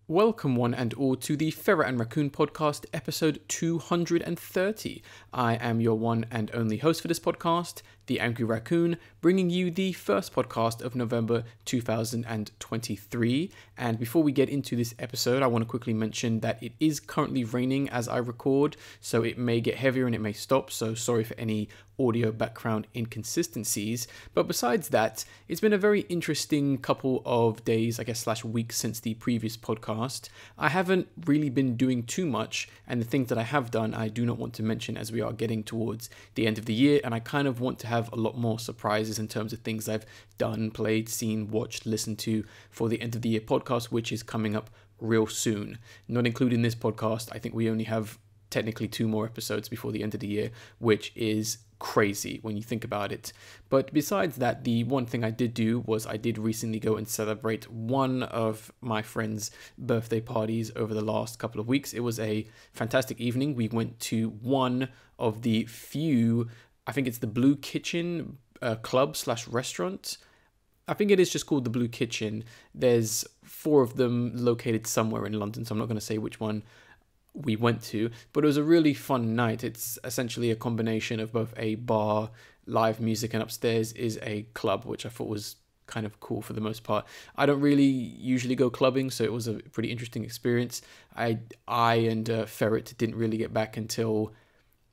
Welcome one and all to the Ferret Raccoon podcast, episode 230. I am your one and only host for this podcast, the Angry Raccoon, bringing you the first podcast of November 2023. And before we get into this episode, I want to quickly mention that it is currently raining as I record, so it may get heavier and it may stop, so sorry for any audio background inconsistencies. But besides that, it's been a very interesting couple of days, I guess, / weeks since the previous podcast. I haven't really been doing too much, and the things that I have done, I do not want to mention as we are getting towards the end of the year, and I kind of want to have a lot more surprises in terms of things I've done, played, seen, watched, listened to for the end of the year podcast, which is coming up real soon. Not including this podcast, I think we only have technically 2 more episodes before the end of the year, which is crazy when you think about it. But besides that, the one thing I did do was I did recently go and celebrate one of my friend's birthday parties over the last couple of weeks. It was a fantastic evening. We went to one of the few, I think it's the Blue Kitchen club / restaurant. I think it is just called the Blue Kitchen. There's 4 of them located somewhere in London, so I'm not going to say which one we went to, but it was a really fun night. It's essentially a combination of both a bar, live music, and upstairs is a club, which I thought was kind of cool for the most part. I don't really usually go clubbing, so it was a pretty interesting experience. I and Ferret didn't really get back until,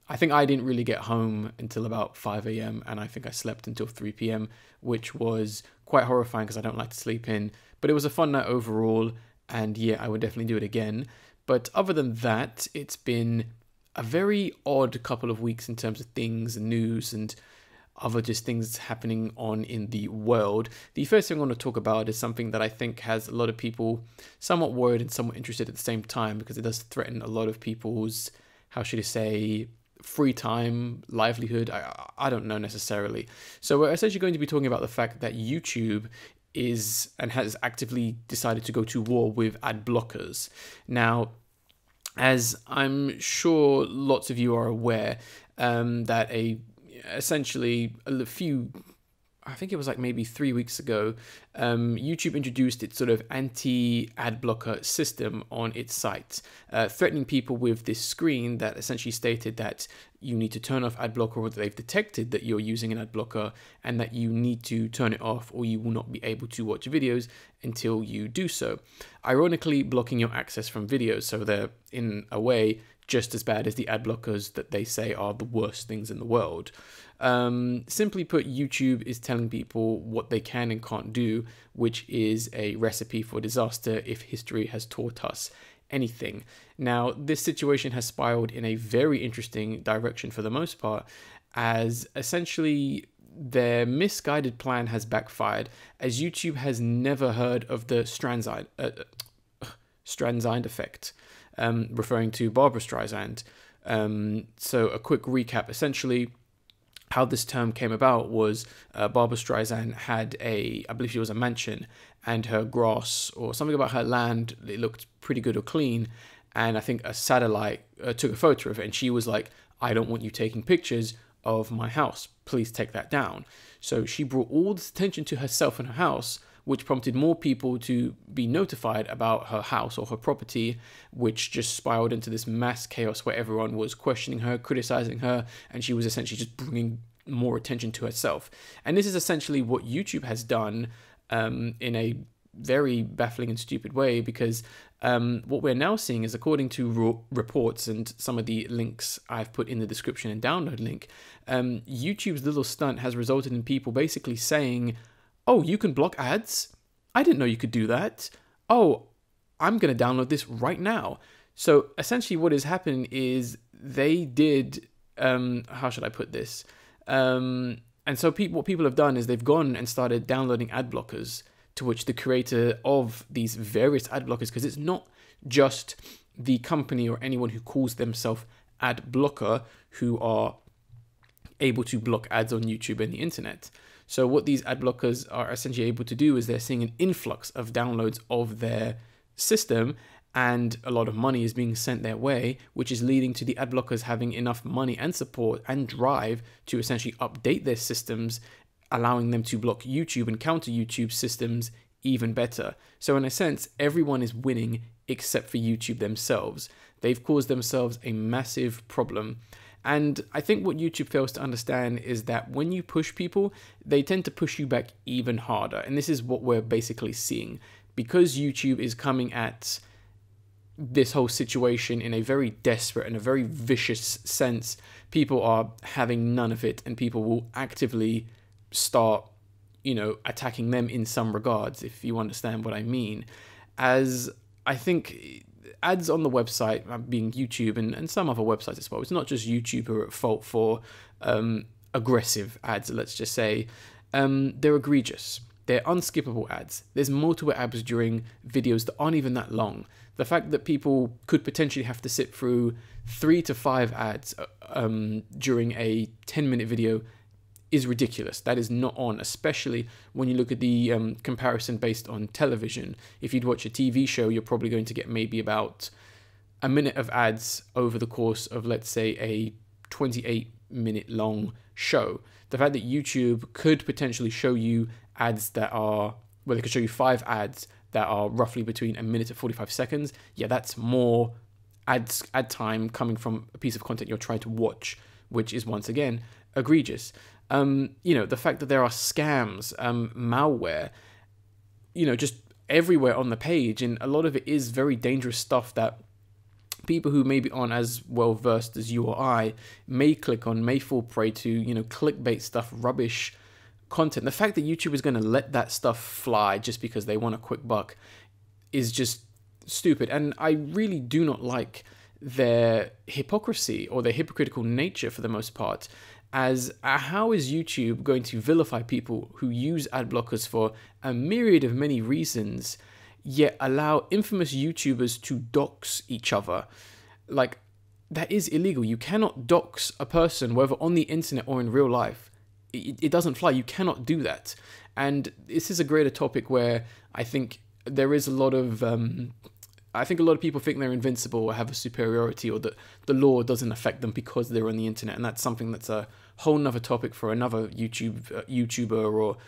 I think I didn't really get home until about 5 a.m. and I think I slept until 3 p.m, which was quite horrifying because I don't like to sleep in. But it was a fun night overall, and yeah, I would definitely do it again. But other than that, it's been a very odd couple of weeks in terms of things and news and other just things happening on in the world. The first thing I want to talk about is something that I think has a lot of people somewhat worried and somewhat interested at the same time, because it does threaten a lot of people's, how should I say, free time, livelihood. I don't know necessarily. So we're essentially going to be talking about the fact that YouTube is and has actively decided to go to war with ad blockers. Now, as I'm sure lots of you are aware, that essentially a few, I think it was like maybe 3 weeks ago, YouTube introduced its sort of anti-ad blocker system on its site, threatening people with this screen that essentially stated that you need to turn off ad blocker, or that they've detected that you're using an ad blocker and that you need to turn it off or you will not be able to watch videos until you do so. Ironically, blocking your access from videos, so they're in a way just as bad as the ad blockers that they say are the worst things in the world. Simply put, YouTube is telling people what they can and can't do, which is a recipe for disaster if history has taught us anything. Now, this situation has spiraled in a very interesting direction for the most part, as essentially their misguided plan has backfired, as YouTube has never heard of the Streisand effect, referring to Barbra Streisand. So a quick recap, essentially how this term came about was Barbra Streisand had I believe she was a mansion, and her grass or something about her land, it looked pretty good or clean, and I think a satellite took a photo of it, and she was like, I don't want you taking pictures of my house, please take that down. So she brought all this attention to herself and her house, which prompted more people to be notified about her house or her property, which just spiraled into this mass chaos where everyone was questioning her, criticizing her, and she was essentially just bringing more attention to herself. And this is essentially what YouTube has done in a very baffling and stupid way, because what we're now seeing is, according to reports and some of the links I've put in the description and download link, YouTube's little stunt has resulted in people basically saying, oh, you can block ads? I didn't know you could do that. Oh, I'm going to download this right now. So essentially what has happened is they did, how should I put this? And so what people have done is they've gone and started downloading ad blockers, to which the creator of these various ad blockers, because it's not just the company or anyone who calls themselves Adblocker who are able to block ads on YouTube and the internet. So what these ad blockers are essentially able to do is they're seeing an influx of downloads of their system, and a lot of money is being sent their way, which is leading to the ad blockers having enough money and support and drive to essentially update their systems, allowing them to block YouTube and counter YouTube systems even better. So in a sense, everyone is winning except for YouTube themselves. They've caused themselves a massive problem. And I think what YouTube fails to understand is that when you push people, they tend to push you back even harder. And this is what we're basically seeing. Because YouTube is coming at this whole situation in a very desperate and a very vicious sense, people are having none of it, and people will actively start, attacking them in some regards, if you understand what I mean. As I think ads on the website, being YouTube and some other websites as well, it's not just YouTube who are at fault for aggressive ads, let's just say. They're egregious. They're unskippable ads. There's multiple ads during videos that aren't even that long. The fact that people could potentially have to sit through 3 to 5 ads during a 10-minute video is ridiculous. That is not on, especially when you look at the comparison based on television. If you'd watch a TV show, you're probably going to get maybe about a minute of ads over the course of, let's say, a 28-minute long show. The fact that YouTube could potentially show you ads that are, well, they could show you 5 ads that are roughly between a minute to 45 seconds. Yeah, that's more ad time coming from a piece of content you're trying to watch, which is once again egregious. The fact that there are scams, malware, just everywhere on the page, and a lot of it is very dangerous stuff that people who maybe aren't as well versed as you or I may click on, may fall prey to, clickbait stuff, rubbish content. The fact that YouTube is going to let that stuff fly just because they want a quick buck is just stupid. And I really do not like their hypocrisy or their hypocritical nature for the most part. As how is YouTube going to vilify people who use ad blockers for a myriad of many reasons, yet allow infamous YouTubers to dox each other? Like, that is illegal. You cannot dox a person, whether on the internet or in real life. It doesn't fly. You cannot do that. And this is a greater topic where I think there is a lot of I think a lot of people think they're invincible or have a superiority, or that the law doesn't affect them because they're on the internet. And that's something that's a whole nother topic for another YouTuber or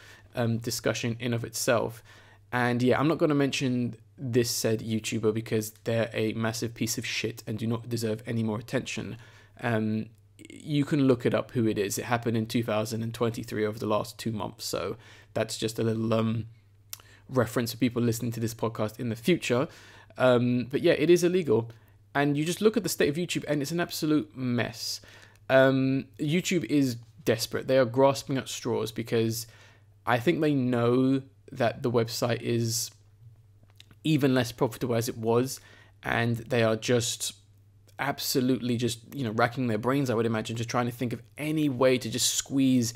discussion in of itself. And yeah, I'm not going to mention this said YouTuber because they're a massive piece of shit and do not deserve any more attention. You can look it up who it is. It happened in 2023 over the last 2 months. So that's just a little reference for people listening to this podcast in the future. But yeah, it is illegal. And you just look at the state of YouTube and it's an absolute mess. YouTube is desperate. They are grasping at straws because I think they know that the website is even less profitable as it was. And they are just absolutely just, racking their brains, I would imagine, just trying to think of any way to just squeeze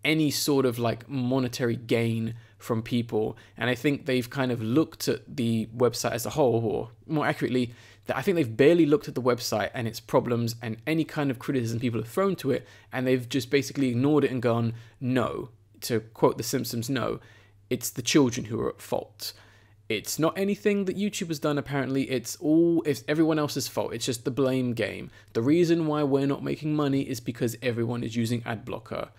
any sort of like monetary gain from people. And I think they've kind of looked at the website as a whole, or more accurately, I think they've barely looked at the website and its problems and any kind of criticism people have thrown to it, and they've just basically ignored it and gone, no, to quote The Simpsons, no, it's the children who are at fault. It's not anything that YouTube has done, apparently. It's everyone else's fault. It's just the blame game. The reason why we're not making money is because everyone is using Adblocker.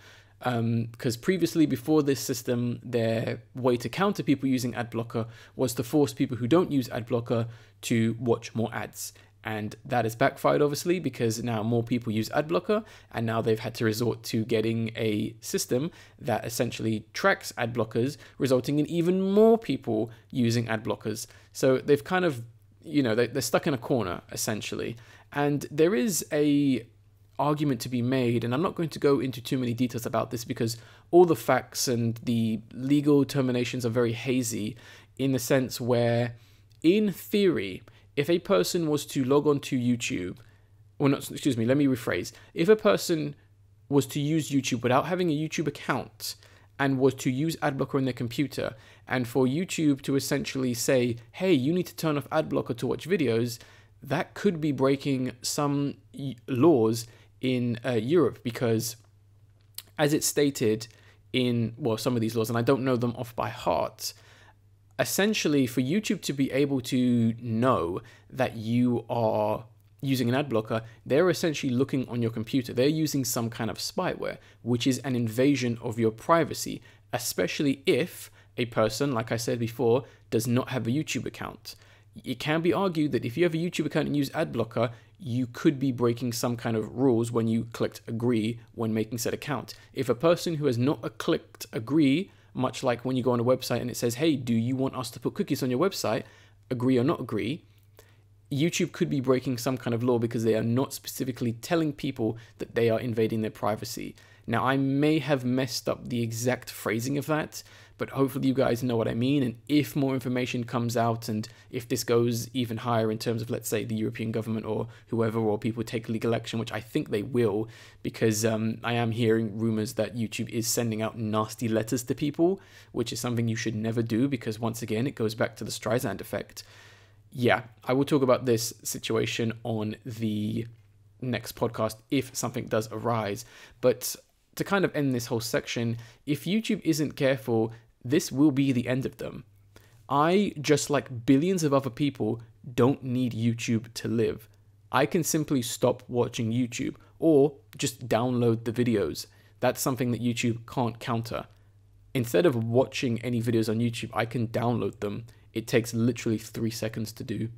Because previously, before this system, their way to counter people using Adblocker was to force people who don't use Adblocker to watch more ads. And that has backfired, obviously, because now more people use Adblocker, and now they've had to resort to getting a system that essentially tracks ad blockers, resulting in even more people using ad blockers. So they've kind of, they're stuck in a corner, essentially. And there is a argument to be made, and I'm not going to go into too many details about this because all the facts and the legal terminations are very hazy, in the sense where, in theory, if a person was to log on to YouTube, or not, excuse me, let me rephrase. If a person was to use YouTube without having a YouTube account and was to use Adblocker on their computer, and for YouTube to essentially say, hey, you need to turn off Adblocker to watch videos, that could be breaking some laws in Europe, because as it's stated in, well, some of these laws, and I don't know them off by heart, essentially, for YouTube to be able to know that you are using an ad blocker, they're essentially looking on your computer. They're using some kind of spyware, which is an invasion of your privacy, especially if a person, like I said before, does not have a YouTube account. It can be argued that if you have a YouTube account and use Adblocker, you could be breaking some kind of rules when you clicked agree when making said account. If a person who has not clicked agree, much like when you go on a website and it says, hey, do you want us to put cookies on your website, agree or not agree, YouTube could be breaking some kind of law because they are not specifically telling people that they are invading their privacy. Now, I may have messed up the exact phrasing of that, but hopefully you guys know what I mean. And if more information comes out and if this goes even higher in terms of, let's say, the European government or whoever, or people take legal action, which I think they will, because I am hearing rumors that YouTube is sending out nasty letters to people, which is something you should never do because, once again, it goes back to the Streisand effect. Yeah, I will talk about this situation on the next podcast if something does arise. But to kind of end this whole section, if YouTube isn't careful, this will be the end of them. I, just like billions of other people, don't need YouTube to live. I can simply stop watching YouTube or just download the videos. That's something that YouTube can't counter. Instead of watching any videos on YouTube, I can download them. It takes literally 3 seconds to do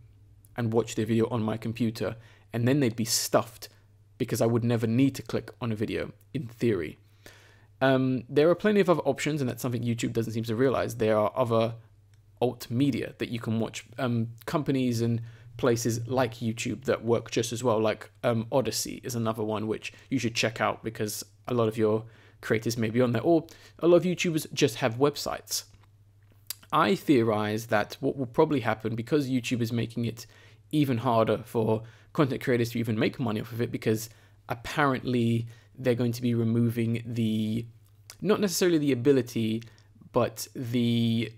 and watch the video on my computer, and then they'd be stuffed because I would never need to click on a video, in theory. There are plenty of other options, and that's something YouTube doesn't seem to realize. There are other alt media that you can watch, companies and places like YouTube that work just as well, like Odyssey is another one which you should check out because a lot of your creators may be on there, or a lot of YouTubers just have websites. I theorize that what will probably happen, because YouTube is making it even harder for content creators to even make money off of it, because apparently they're going to be removing the, not necessarily the ability, but the,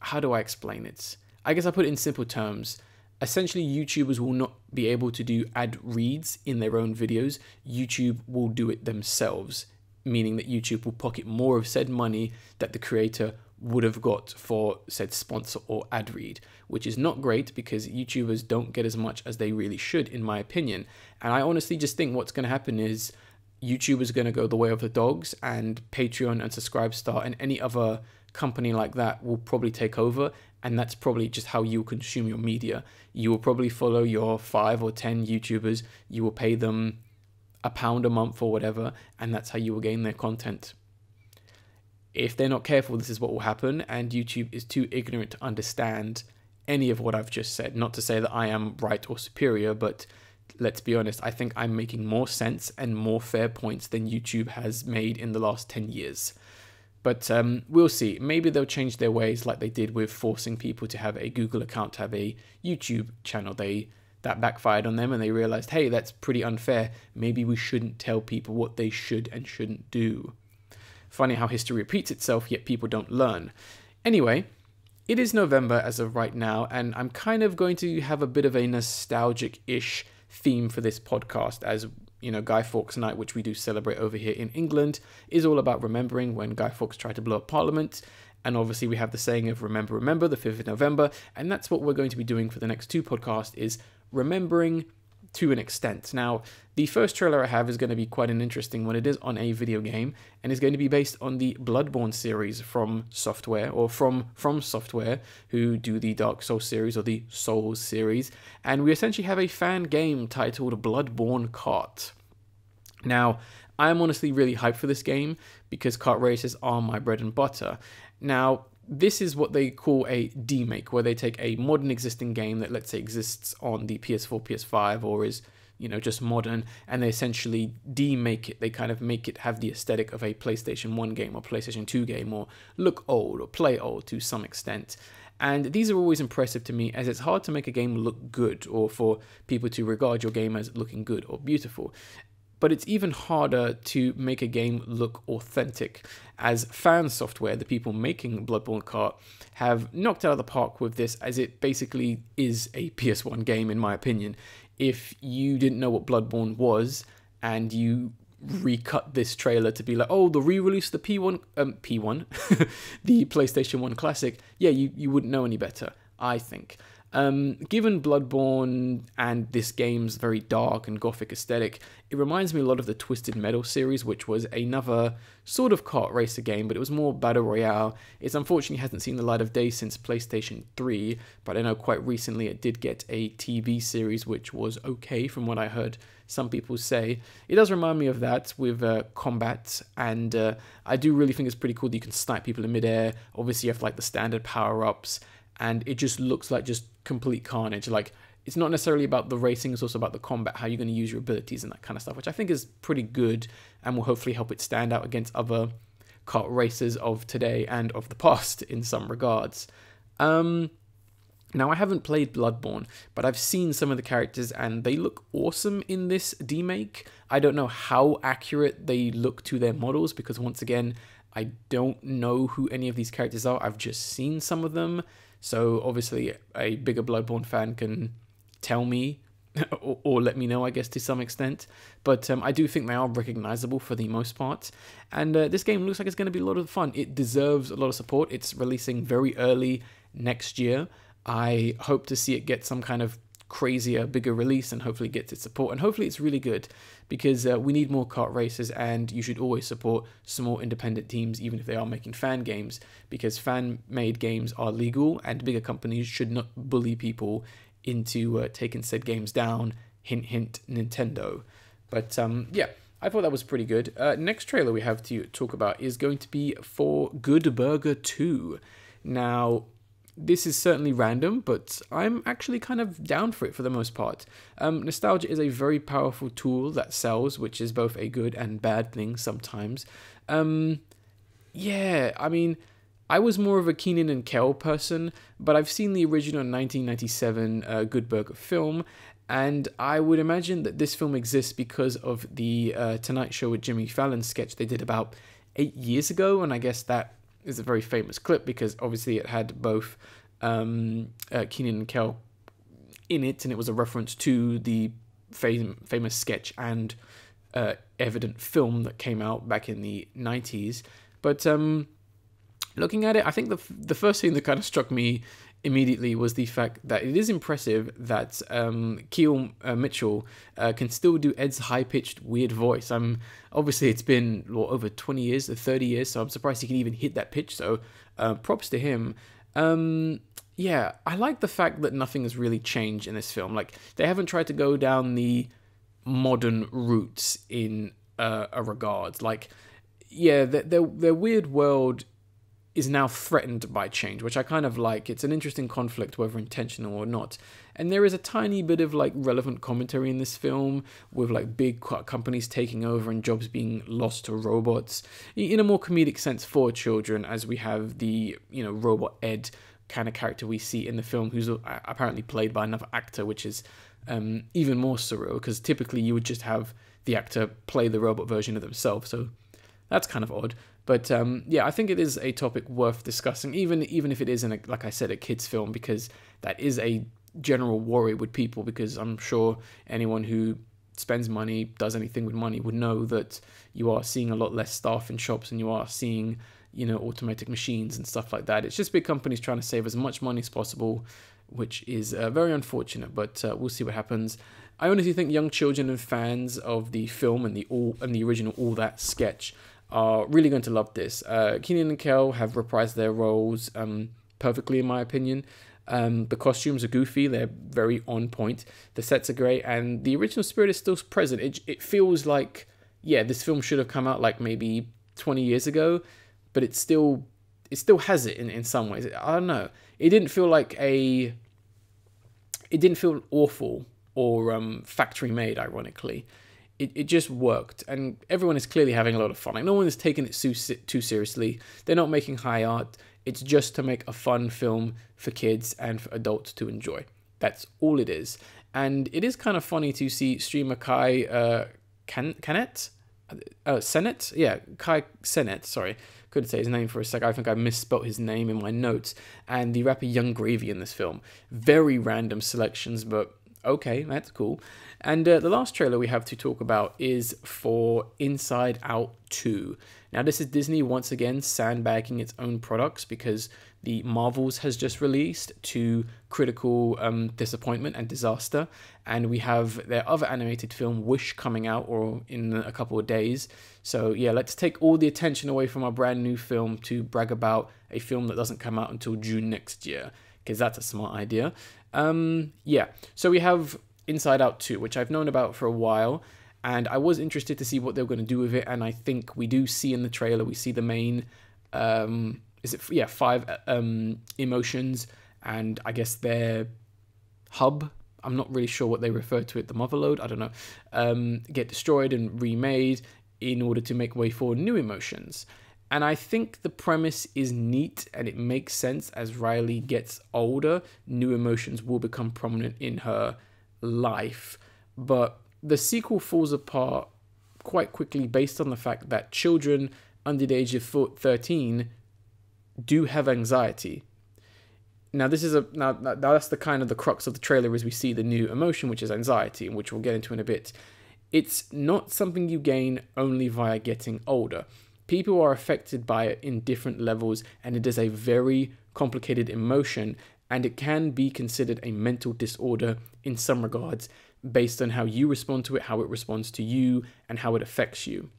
how do I explain it? I guess I put it in simple terms. Essentially, YouTubers will not be able to do ad reads in their own videos. YouTube will do it themselves, meaning that YouTube will pocket more of said money that the creator would have got for said sponsor or ad read, which is not great because YouTubers don't get as much as they really should, in my opinion. And I honestly just think what's going to happen is YouTube is going to go the way of the dogs, and Patreon and Subscribestar and any other company like that will probably take over, and that's probably just how you consume your media. You will probably follow your 5 or 10 YouTubers, you will pay them £1 a month or whatever, and that's how you will gain their content. If they're not careful, this is what will happen, and YouTube is too ignorant to understand any of what I've just said. Not to say that I am right or superior, but let's be honest, I think I'm making more sense and more fair points than YouTube has made in the last 10 years. But we'll see. Maybe they'll change their ways like they did with forcing people to have a Google account, to have a YouTube channel. That backfired on them, and they realized, hey, that's pretty unfair. Maybe we shouldn't tell people what they should and shouldn't do. Funny how history repeats itself, yet people don't learn. Anyway, it is November as of right now, and I'm kind of going to have a bit of a nostalgic-ish theme for this podcast, as you know, Guy Fawkes Night, which we do celebrate over here in England, is all about remembering when Guy Fawkes tried to blow up Parliament. And obviously we have the saying of remember, remember, the 5th of November, and that's what we're going to be doing for the next 2 podcasts, is remembering to an extent. Now, the first trailer I have is going to be quite an interesting one. It is on a video game, and is going to be based on the Bloodborne series from Software, or from Software, who do the Dark Souls series, or the Souls series, and we essentially have a fan game titled Bloodborne Kart. Now, I am honestly really hyped for this game, because kart races are my bread and butter. Now, this is what they call a demake, where they take a modern existing game that, let's say, exists on the PS4, PS5, or is, you know, just modern, and they essentially demake it. They kind of make it have the aesthetic of a PlayStation 1 game or PlayStation 2 game, or look old or play old to some extent. And these are always impressive to me, as it's hard to make a game look good, or for people to regard your game as looking good or beautiful. But it's even harder to make a game look authentic, as Fan Software, the people making Bloodborne Kart, have knocked out of the park with this, as it basically is a PS1 game, in my opinion. If you didn't know what Bloodborne was, and you recut this trailer to be like, oh, the re-release of the P1, the PlayStation 1 Classic, yeah, you wouldn't know any better, I think. Given Bloodborne and this game's very dark and gothic aesthetic, it reminds me a lot of the Twisted Metal series, which was another sort of kart racer game, but it was more battle royale. It's unfortunately hasn't seen the light of day since PlayStation 3, but I know quite recently it did get a TV series, which was okay from what I heard some people say. It does remind me of that with combat, and I do really think it's pretty cool that you can snipe people in midair. Obviously you have like the standard power-ups, and it just looks like just complete carnage. Like, it's not necessarily about the racing, it's also about the combat, how you're going to use your abilities and that kind of stuff, which I think is pretty good and will hopefully help it stand out against other kart racers of today and of the past in some regards. Now, I haven't played Bloodborne, but I've seen some of the characters and they look awesome in this demake. I don't know how accurate they look to their models because, once again, I don't know who any of these characters are. I've just seen some of them. So obviously a bigger Bloodborne fan can tell me or let me know, I guess, to some extent. But I do think they are recognizable for the most part. And this game looks like it's going to be a lot of fun. It deserves a lot of support. It's releasing very early next year. I hope to see it get some kind of crazier, bigger release and hopefully gets its support. And hopefully it's really good because we need more kart races, and you should always support small independent teams even if they are making fan games, because fan-made games are legal and bigger companies should not bully people into taking said games down. Hint, hint, Nintendo. But yeah, I thought that was pretty good. Next trailer we have to talk about is going to be for Good Burger 2. Now, this is certainly random, but I'm actually kind of down for it for the most part. Nostalgia is a very powerful tool that sells, which is both a good and bad thing sometimes. Yeah, I mean, I was more of a Kenan and Kel person, but I've seen the original 1997 Good Burger film, and I would imagine that this film exists because of the Tonight Show with Jimmy Fallon sketch they did about 8 years ago, and I guess that is a very famous clip because obviously it had both Kenan and Kel in it, and it was a reference to the famous sketch and evident film that came out back in the 90s. But looking at it, I think the first thing that kind of struck me immediately was the fact that it is impressive that Keel Mitchell can still do Ed's high-pitched weird voice. Obviously it's been over 20 years, 30 years, so I'm surprised he can even hit that pitch, so props to him. Yeah, I like the fact that nothing has really changed in this film. Like, they haven't tried to go down the modern routes in a regard. Like, yeah, their weird world is now threatened by change, which I kind of like. It's an interesting conflict, whether intentional or not. And there is a tiny bit of like relevant commentary in this film with like big companies taking over and jobs being lost to robots in a more comedic sense for children, as we have the, robot Ed kind of character we see in the film, who's apparently played by another actor, which is even more surreal because typically you would just have the actor play the robot version of themselves. So that's kind of odd. But yeah, I think it is a topic worth discussing, even if it is in like I said, a kids film, because that is a general worry with people, because I'm sure anyone who spends money, does anything with money, would know that you are seeing a lot less staff in shops and you are seeing, automatic machines and stuff like that. It's just big companies trying to save as much money as possible, which is very unfortunate, but we'll see what happens. I honestly think young children and fans of the film and the original All That sketch are really going to love this. Kenan and Kel have reprised their roles perfectly, in my opinion. The costumes are goofy, they're very on point. The sets are great, and the original spirit is still present. It feels like, yeah, this film should have come out like maybe 20 years ago, but it still has it in some ways. I don't know. It didn't feel awful or factory made, ironically. It just worked, and everyone is clearly having a lot of fun. Like, no one is taking it too seriously. They're not making high art. It's just to make a fun film for kids and for adults to enjoy. That's all it is. And it is kind of funny to see streamer Kai Cenat? Yeah, Kai Cenat, sorry. Couldn't say his name for a sec. I think I misspelt his name in my notes. And the rapper Young Gravy in this film. Very random selections, but Okay, that's cool. And the last trailer we have to talk about is for Inside Out 2. Now, this is Disney once again sandbagging its own products because the Marvels has just released to critical disappointment and disaster. And we have their other animated film, Wish, coming out or in a couple of days. So yeah, let's take all the attention away from our brand new film to brag about a film that doesn't come out until June next year, because that's a smart idea. Yeah, so we have Inside Out 2, which I've known about for a while, and I was interested to see what they were going to do with it, and I think we do see in the trailer, we see the main, five emotions, and I guess their hub, I'm not really sure what they refer to it, the motherlode, I don't know, get destroyed and remade in order to make way for new emotions. And I think the premise is neat and it makes sense. As Riley gets older, new emotions will become prominent in her life. But the sequel falls apart quite quickly based on the fact that children under the age of 13 do have anxiety. Now, this is now that's the kind of the crux of the trailer as we see the new emotion, which is anxiety, which we'll get into in a bit. It's not something you gain only via getting older. People are affected by it in different levels, and it is a very complicated emotion, and it can be considered a mental disorder in some regards based on how you respond to it, how it responds to you, and how it affects you.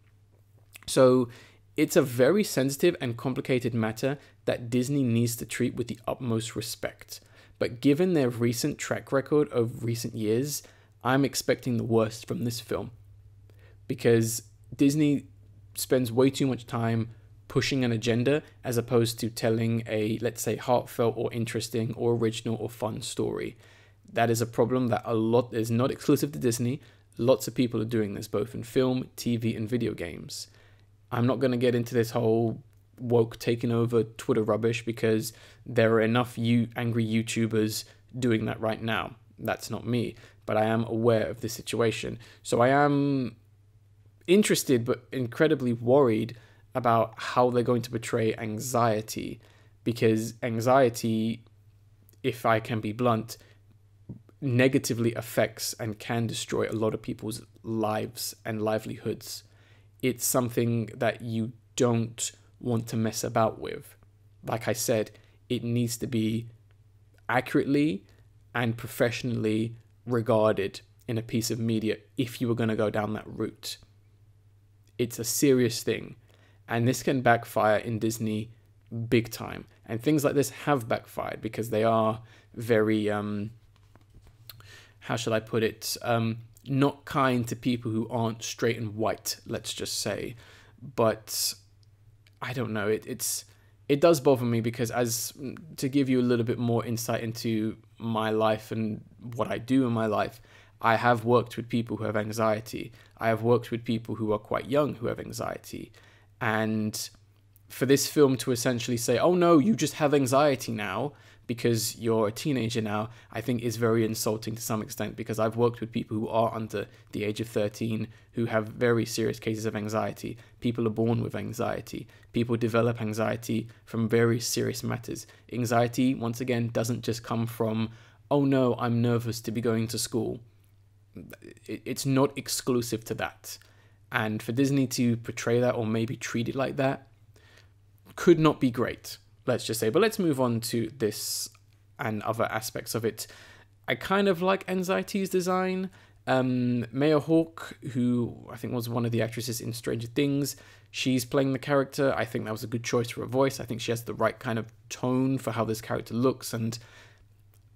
So it's a very sensitive and complicated matter that Disney needs to treat with the utmost respect. But given their recent track record of recent years, I'm expecting the worst from this film, because Disney spends way too much time pushing an agenda as opposed to telling a, let's say, heartfelt or interesting or original or fun story. That is a problem that is not exclusive to Disney. Lots of people are doing this, both in film, TV, and video games. I'm not going to get into this whole woke taking over Twitter rubbish, because there are enough angry YouTubers doing that right now. That's not me, but I am aware of the situation. So I am interested but incredibly worried about how they're going to portray anxiety, because anxiety, if I can be blunt, negatively affects and can destroy a lot of people's lives and livelihoods. It's something that you don't want to mess about with. Like I said, it needs to be accurately and professionally regarded in a piece of media if you were going to go down that route. It's a serious thing, and this can backfire in Disney big time. And things like this have backfired because they are very, how shall I put it, not kind to people who aren't straight and white, let's just say. But I don't know, it does bother me, because to give you a little bit more insight into my life and what I do in my life, I have worked with people who have anxiety. I have worked with people who are quite young who have anxiety. And for this film to essentially say, oh no, you just have anxiety now because you're a teenager now, I think is very insulting to some extent, because I've worked with people who are under the age of 13 who have very serious cases of anxiety. People are born with anxiety. People develop anxiety from very serious matters. Anxiety, once again, doesn't just come from, oh no, I'm nervous to be going to school. It's not exclusive to that. And for Disney to portray that or maybe treat it like that could not be great, let's just say. But let's move on to this and other aspects of it. I kind of like Anxiety's design. Maya Hawke, who I think was one of the actresses in Stranger Things, she's playing the character. I think that was a good choice for a voice. I think she has the right kind of tone for how this character looks, and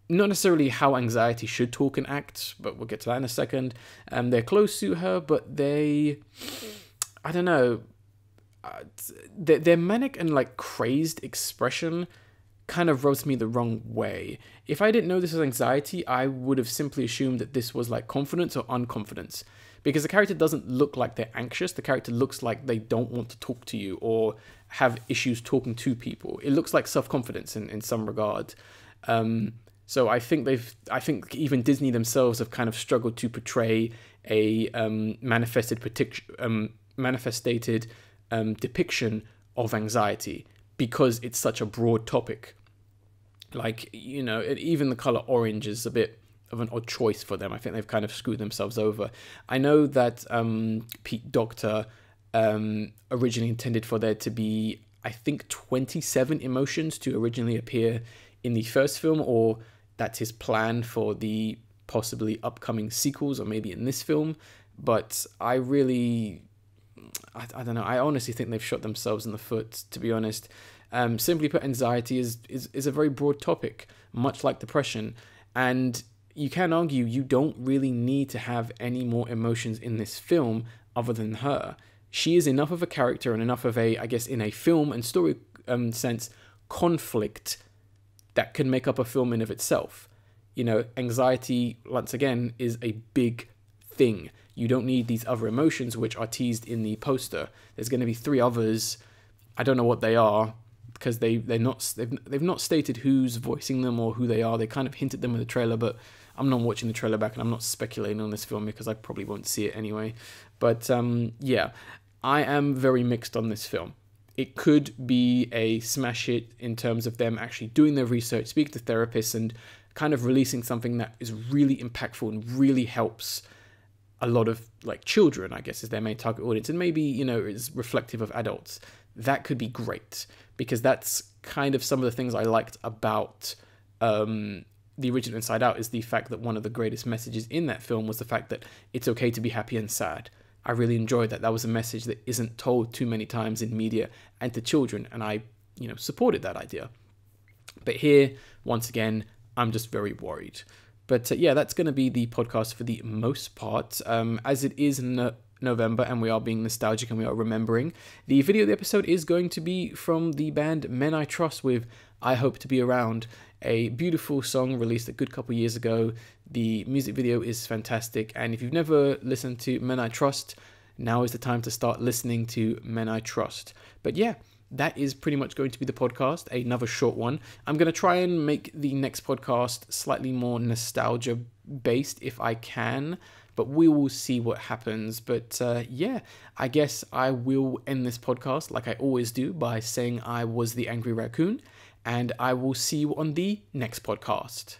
not necessarily how Anxiety should talk and act, but we'll get to that in a second. They're close to her, but I don't know, their manic and like crazed expression kind of rubs me the wrong way. If I didn't know this was Anxiety, I would have simply assumed that this was like confidence or unconfidence, because the character doesn't look like they're anxious. The character looks like they don't want to talk to you or have issues talking to people. It looks like self-confidence in some regard. So I think even Disney themselves have kind of struggled to portray a manifested depiction of anxiety, because it's such a broad topic. Like, you know, even the color orange is a bit of an odd choice for them. I think they've kind of screwed themselves over. I know that Pete Docter originally intended for there to be, I think, 27 emotions to originally appear in the first film, or that's his plan for the possibly upcoming sequels, or maybe in this film. But I don't know. I honestly think they've shot themselves in the foot, to be honest. Simply put, anxiety is a very broad topic, much like depression. And you can argue you don't really need to have any more emotions in this film other than her. She is enough of a character and enough of a, I guess, in a film and story sense, conflict that can make up a film in of itself. You know, anxiety, once again, is a big thing. You don't need these other emotions which are teased in the poster. There's going to be 3 others. I don't know what they are, because they've not stated who's voicing them or who they are. They kind of hinted them in the trailer, but I'm not watching the trailer back and I'm not speculating on this film because I probably won't see it anyway. But yeah, I am very mixed on this film. It could be a smash hit in terms of them actually doing their research, speaking to therapists, and kind of releasing something that is really impactful and really helps a lot of like children, I guess, is their main target audience, and maybe, you know, is reflective of adults. That could be great, because that's kind of some of the things I liked about the original Inside Out, is the fact that one of the greatest messages in that film was the fact that it's okay to be happy and sad. I really enjoyed that. That was a message that isn't told too many times in media and to children, and I, you know, supported that idea. But here, once again, I'm just very worried. But yeah, that's going to be the podcast for the most part. As it is November and we are being nostalgic and we are remembering, the video of the episode is going to be from the band Men I Trust with I Hope to Be Around, a beautiful song released a good couple years ago. The music video is fantastic, and if you've never listened to Men I Trust, now is the time to start listening to Men I Trust. But yeah, that is pretty much going to be the podcast, another short one. I'm going to try and make the next podcast slightly more nostalgia based if I can, but we will see what happens. But yeah, I guess I will end this podcast like I always do by saying I was the Angry Raccoon, and I will see you on the next podcast.